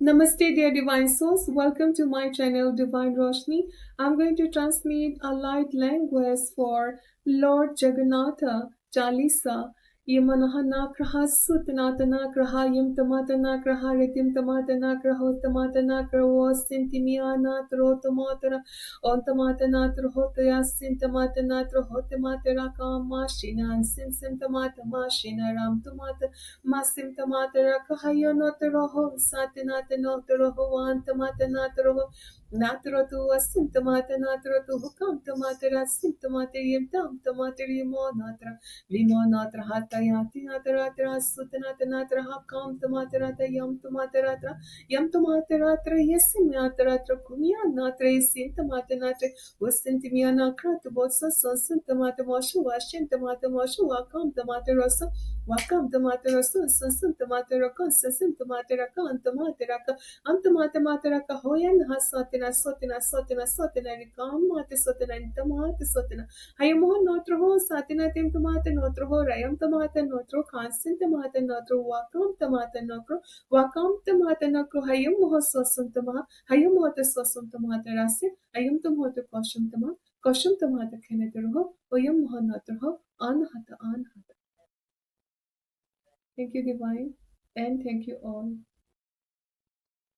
Namaste, dear divine souls. Welcome to my channel, Divine Roshni. I'm going to transmit a light language for Lord Jagannatha Chalisa. Yamanaha Nakraha Sutanatana Kraha Yam Tamatana Kraha Ritim Tamatana Kraho Tamatana Kraho Sintimiana Trotomatara On Tamatana Trohotaya Sintamatana Trohotamatara Kamashina Sin Sintamata Mashina Ram Tomata Masim tamatara kahayo notoroho satinata notoroho antamata natoroho natorotu asim tamata natorotu hukam tamatara sim tamata yim tam tamatara yimo natra limo natra hatayati nataratra sutanata natra hakam tamatara yam tamatara yesim nataratra kumya natra yesim tamata natra wasintimya nakra to bosa sosin tamata moshu washin tamata moshu wakam tamata rosa Wakam tomato sun tomato sun tomato antamata hoyan hasotina sotina rikam mate sotina intamate sotina hayamo notro ho satina tim tomate notro ho rayam tomate notro kansin tomate notro wakam tomate nokro hayam ho sosun toma hayam hote sosun tomate rase ayum tomato koshum tomate kenetro ho oyam ho notro ho an hata. Thank you, Divine, and thank you all.